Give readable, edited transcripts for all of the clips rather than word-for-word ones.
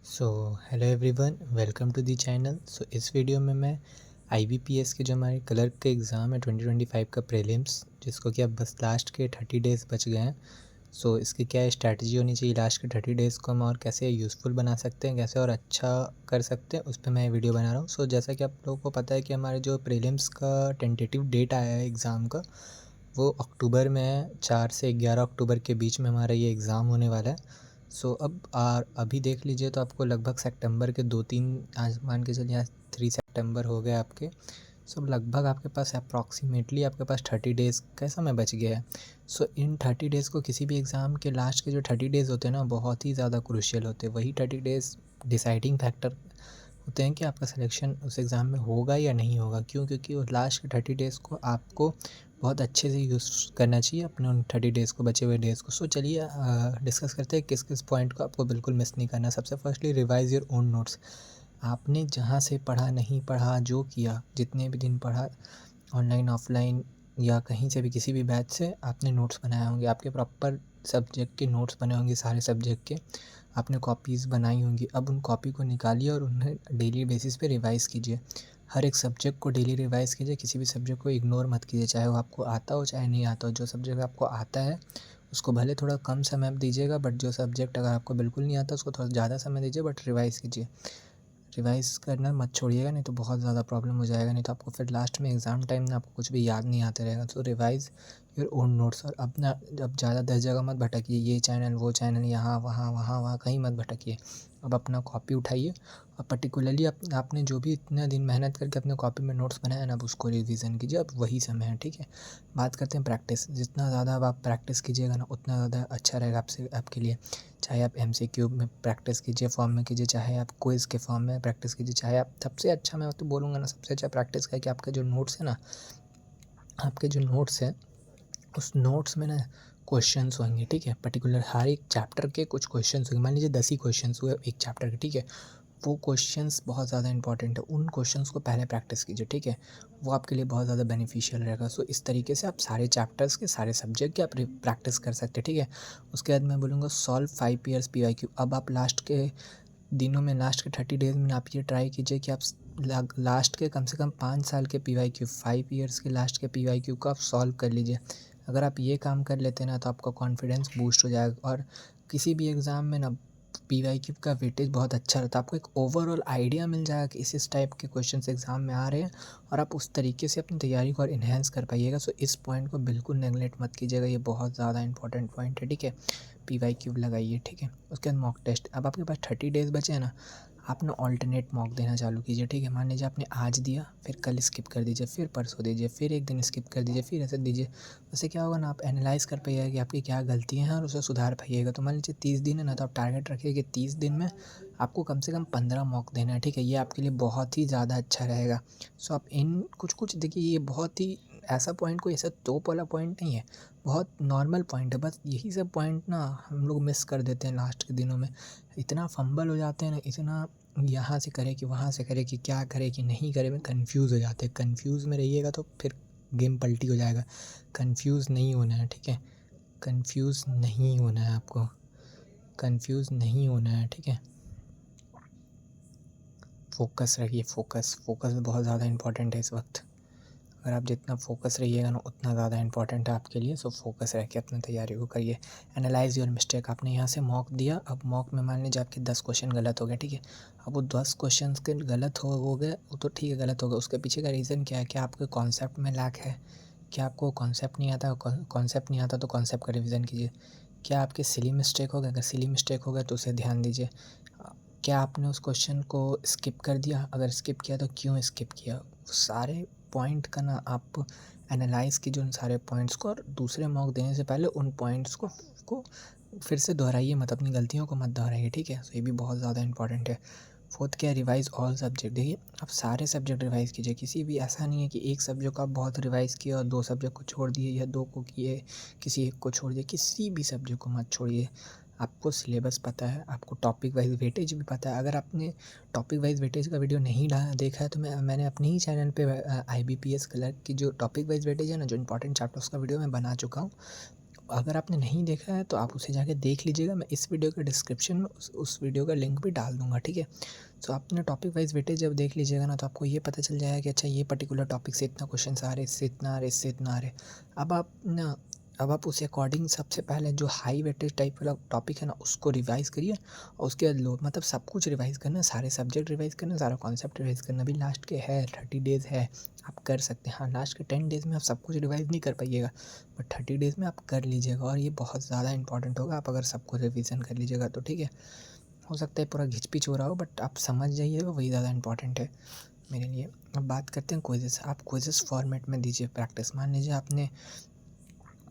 So hello everyone, welcome to the channel. इस video में मैं IBPS के जो हमारे क्लर्क के एग्ज़ाम है 2025 का प्रीलिम्स, जिसको कि अब बस लास्ट के 30 डेज़ बच गए हैं। इसकी क्या स्ट्रैटेजी होनी चाहिए लास्ट के 30 डेज़ को हम और कैसे यूज़फुल बना सकते हैं, कैसे और अच्छा कर सकते हैं, उस पर मैं वीडियो बना रहा हूँ। जैसा कि आप लोगों को पता है कि हमारे जो प्रीलिम्स का टेंटेटिव डेट आया है एग्ज़ाम का, वो अक्टूबर में है। 4 से 11 अक्टूबर के बीच में हमारा ये एग्ज़ाम होने वाला है। अब अभी देख लीजिए तो आपको लगभग सितंबर के 2-3, आज मान के चलिए आज 3 सितंबर हो गए आपके। लगभग आपके पास अप्रॉक्सीमेटली आपके पास 30 डेज़ का समय बच गया है। इन 30 डेज़ को किसी भी एग्ज़ाम के लास्ट के जो 30 डेज़ होते हैं ना, बहुत ही ज़्यादा क्रूशियल होते हैं। वही 30 डेज़ डिसाइडिंग फैक्टर होते हैं कि आपका सिलेक्शन उस एग्ज़ाम में होगा या नहीं होगा। क्यों? क्योंकि उस लास्ट के 30 डेज़ को आपको बहुत अच्छे से यूज़ करना चाहिए अपने उन 30 डेज़ को, बचे हुए डेज़ को। चलिए डिस्कस करते हैं किस किस पॉइंट को आपको बिल्कुल मिस नहीं करना। सबसे firstly, revise your own notes. आपने जहाँ से पढ़ा, नहीं पढ़ा, जो किया, जितने भी दिन पढ़ा, ऑनलाइन ऑफलाइन या कहीं से भी, किसी भी बैच से, आपने नोट्स बनाए होंगे। आपके प्रॉपर सब्जेक्ट के नोट्स बने होंगे, सारे सब्जेक्ट के आपने कॉपीज़ बनाई होंगी। अब उन कॉपी को निकालिए और उन्हें डेली बेसिस पे रिवाइज़ कीजिए। हर एक सब्जेक्ट को डेली रिवाइज़ कीजिए, किसी भी सब्जेक्ट को इग्नोर मत कीजिए, चाहे वो आपको आता हो चाहे नहीं आता हो। जो सब्जेक्ट आपको आता है उसको भले थोड़ा कम समय दीजिएगा, बट जो सब्जेक्ट अगर आपको बिल्कुल नहीं आता उसको थोड़ा ज़्यादा समय दीजिए, बट रिवाइज़ कीजिए। रिवाइज़ करना मत छोड़िएगा, नहीं तो बहुत ज़्यादा प्रॉब्लम हो जाएगा। नहीं तो आपको फिर लास्ट में एग्ज़ाम टाइम में आपको कुछ भी याद नहीं आते रहेगा। Revise your own notes. और अपना अब ज़्यादा 10 जगह मत भटकिए, ये चैनल वो चैनल, यहाँ वहाँ वहाँ वहाँ कहीं मत भटकिए। अब अपना कॉपी उठाइए और पर्टिकुलरली आपने जो भी इतना दिन मेहनत करके अपने कॉपी में नोट्स बनाया ना, अब उसको रिवीजन कीजिए। अब वही समय है, ठीक है। बात करते हैं प्रैक्टिस। जितना ज़्यादा अब आप प्रैक्टिस कीजिएगा ना, उतना ज़्यादा अच्छा रहेगा आपके लिए। चाहे आप MCQ में प्रैक्टिस कीजिए, फॉर्म में कीजिए, चाहे आप क्विज़ के फॉर्म में प्रैक्टिस कीजिए, चाहे आप, सबसे अच्छा मैं तो बोलूँगा ना, सबसे अच्छा प्रैक्टिस का है कि आपके जो नोट्स है ना, आपके जो नोट्स हैं उस नोट्स में ना क्वेश्चंस होंगे, ठीक है। पर्टिकुलर हर एक चैप्टर के कुछ क्वेश्चंस होंगे। मान लीजिए 10 ही क्वेश्चंस हुए एक चैप्टर के, ठीक है। वो क्वेश्चंस बहुत ज़्यादा इंपॉर्टेंट है, उन क्वेश्चंस को पहले प्रैक्टिस कीजिए, ठीक है। वो आपके लिए बहुत ज़्यादा बेनिफिशियल रहेगा। इस तरीके से आप सारे चैप्टर्स के, सारे सब्जेक्ट के आप प्रैक्टिस कर सकते हैं, ठीक है। उसके बाद मैं बोलूँगा सॉल्व 5 ईयर्स PYQ। अब आप लास्ट के दिनों में, लास्ट के 30 डेज़ में आप ये ट्राई कीजिए कि आप लास्ट के कम से कम 5 साल के PYQ, 5 ईयर्स के लास्ट के PYQ को आप सॉल्व कर लीजिए। अगर आप ये काम कर लेते हैं ना, तो आपका कॉन्फिडेंस बूस्ट हो जाएगा। और किसी भी एग्ज़ाम में ना PYQ का वेटेज बहुत अच्छा रहता है। आपको एक ओवरऑल आइडिया मिल जाएगा कि इस टाइप के क्वेश्चंस एग्ज़ाम में आ रहे हैं, और आप उस तरीके से अपनी तैयारी को और इन्हेंस कर पाइएगा। इस पॉइंट को बिल्कुल नेगलेक्ट मत कीजिएगा, ये बहुत ज़्यादा इंपॉर्टेंट पॉइंट है, ठीक है। PYQ लगाइए, ठीक है। उसके बाद मॉक टेस्ट। अब आपके पास 30 डेज़ बचे हैं ना, आप ना ऑल्टरनेट मॉक देना चालू कीजिए, ठीक है। मान लीजिए आपने आज दिया, फिर कल स्किप कर दीजिए, फिर परसों दीजिए, फिर एक दिन स्किप कर दीजिए, फिर ऐसे दीजिए। उससे क्या होगा ना, आप एनालाइज़ कर पाइएगा कि आपकी क्या गलतियाँ हैं और उसे सुधार पाइएगा। तो मान लीजिए 30 दिन है ना, तो आप टारगेट रखिए कि 30 दिन में आपको कम से कम 15 मॉक देना है, ठीक है। ये आपके लिए बहुत ही ज़्यादा अच्छा रहेगा। आप इन कुछ देखिए, ये बहुत ही ऐसा पॉइंट, कोई ऐसा तोप वाला पॉइंट नहीं है, बहुत नॉर्मल पॉइंट है। बस यही सब पॉइंट ना हम लोग मिस कर देते हैं लास्ट के दिनों में। इतना फंबल हो जाते हैं ना, इतना यहाँ से करे कि वहाँ से करे, कि क्या करे कि नहीं करे, में कन्फ्यूज़ हो जाते हैं। कन्फ्यूज़ में रहिएगा तो फिर गेम पलटी हो जाएगा। कन्फ्यूज़ नहीं होना है, ठीक है। कन्फ्यूज़ नहीं होना है आपको, कन्फ्यूज़ नहीं होना है, ठीक है। फोकस रखिए, फोकस बहुत ज़्यादा इंपॉर्टेंट है इस वक्त। अगर आप जितना फोकस रहिएगा ना, उतना ज़्यादा इंपॉर्टेंट है आपके लिए। फोकस रह के अपनी तैयारी को करिए। Analyse your mistake. आपने यहाँ से मॉक दिया, अब मॉक में मान लीजिए आपके 10 क्वेश्चन गलत हो गए, ठीक है। अब वो 10 क्वेश्चन के गलत हो गए, वो तो ठीक है, गलत हो गए। उसके पीछे का रीज़न क्या है? क्या आपके कॉन्सेप्ट में लैक है? क्या आपको कॉन्सेप्ट नहीं आता? कॉन्सेप्ट नहीं आता तो कॉन्सेप्ट का रिविज़न कीजिए। क्या आपके सिली मिस्टेक हो गए? अगर सिली मिस्टेक हो गए तो उसे ध्यान दीजिए। क्या आपने उस क्वेश्चन को स्किप कर दिया? अगर स्किप किया तो क्यों स्किप किया? सारे पॉइंट का ना आप एनालाइज़ कीजिए, उन सारे पॉइंट्स को, और दूसरे मॉक देने से पहले उन पॉइंट्स को फिर से दोहराइए मत, अपनी गलतियों को मत दोहराइए, ठीक है। ये भी बहुत ज़्यादा इंपॉर्टेंट है। फोर्थ क्या है? Revise all subject. देखिए, आप सारे सब्जेक्ट रिवाइज़ कीजिए। किसी भी, ऐसा नहीं है कि एक सब्जेक्ट को आप बहुत रिवाइज़ किए और 2 सब्जेक्ट को छोड़ दिए, या 2 को किए, किसी एक को छोड़ दिए। किसी भी सब्जेक्ट को मत छोड़िए। आपको सिलेबस पता है, आपको टॉपिक वाइज वेटेज भी पता है। अगर आपने टॉपिक वाइज वेटेज का वीडियो नहीं देखा है, तो मैंने अपने ही चैनल पे IBPS क्लर्क की जो टॉपिक वाइज वेटेज है ना, जो इंपॉर्टेंट चैप्टर्स का वीडियो मैं बना चुका हूँ। अगर आपने नहीं देखा है तो आप उसे जाके देख लीजिएगा, मैं इस वीडियो के डिस्क्रिप्शन में उस वीडियो का लिंक भी डाल दूँगा, ठीक है। सो आप अपना टॉपिक वाइज़ वेटेज जब देख लीजिएगा ना, तो आपको ये पता चल जाएगा कि अच्छा ये पर्टिकुलर टॉपिक से इतना क्वेश्चंस आ रहे, इससे इतना आ रहे, इससे इतना आ रहे। अब आप ना अब आप उस अकॉर्डिंग सबसे पहले जो हाई वेटेज टाइप वाला टॉपिक है ना, उसको रिवाइज़ करिए और उसके बाद लो मतलब सब कुछ रिवाइज़ करना, सारे सब्जेक्ट रिवाइज़ करना, सारा कॉन्सेप्ट रिवाइज़ करना। अभी लास्ट के है 30 डेज़ है, आप कर सकते हैं। हाँ, लास्ट के 10 डेज़ में आप सब कुछ रिवाइज़ नहीं कर पाइएगा, बट 30 डेज़ में आप कर लीजिएगा और ये बहुत ज़्यादा इंपॉर्टेंट होगा। आप अगर सबको रिवीजन कर लीजिएगा तो ठीक है। हो सकता है पूरा घिच-पिच हो रहा हो, बट आप समझ जाइएगा, वही ज़्यादा इंपॉर्टेंट है मेरे लिए। अब बात करते हैं क्विज़ेस। आप क्विज़ेस फॉर्मेट में दीजिए प्रैक्टिस। मान लीजिए आपने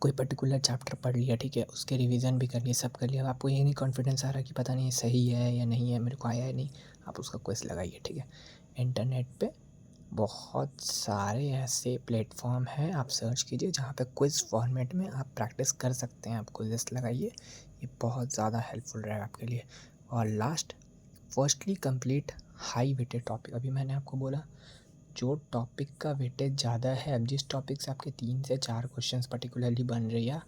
कोई पर्टिकुलर चैप्टर पढ़ लिया, ठीक है, उसके रिवीजन भी कर लिए, सब कर लिया, अब आपको ये नहीं कॉन्फिडेंस आ रहा कि पता नहीं सही है या नहीं है, मेरे को आया है नहीं, आप उसका क्विज़ लगाइए, ठीक है। इंटरनेट पे बहुत सारे ऐसे प्लेटफॉर्म हैं, आप सर्च कीजिए जहाँ पे क्विज़ फॉर्मेट में आप प्रैक्टिस कर सकते हैं। आप क्विज़ेस लगाइए, ये बहुत ज़्यादा हेल्पफुल रहेगा आपके लिए। और last, firstly complete high weighted topic. अभी मैंने आपको बोला जो टॉपिक का वेटेज ज़्यादा है, अब जिस टॉपिक से आपके 3 से 4 क्वेश्चंस पर्टिकुलरली बन रहे हैं, या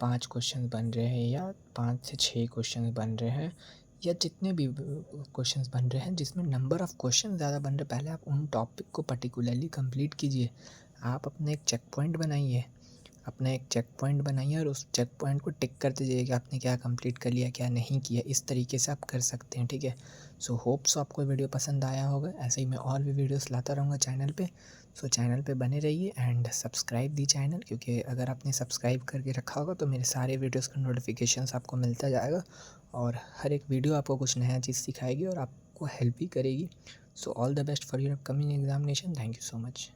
5 क्वेश्चंस बन रहे हैं, या 5 से 6 क्वेश्चंस बन रहे हैं, या जितने भी क्वेश्चंस बन रहे हैं जिसमें नंबर ऑफ़ क्वेश्चन ज़्यादा बन रहे हैं, पहले आप उन टॉपिक को पर्टिकुलरली कंप्लीट कीजिए। आप अपने एक चेक पॉइंट बनाइए, और उस चेक पॉइंट को टिक करते जाइए कि आपने क्या कंप्लीट कर लिया, क्या नहीं किया। इस तरीके से आप कर सकते हैं, ठीक है। सो होप्स आपको वीडियो पसंद आया होगा। ऐसे ही मैं और भी वीडियोस लाता रहूँगा चैनल पे। सो चैनल पे बने रहिए एंड सब्सक्राइब दी चैनल, क्योंकि अगर आपने सब्सक्राइब करके रखा होगा तो मेरे सारे वीडियोस का नोटिफिकेशंस आपको मिलता जाएगा और हर एक वीडियो आपको कुछ नया चीज़ सिखाएगी और आपको हेल्प भी करेगी। So all the best for your upcoming examination. Thank you so much.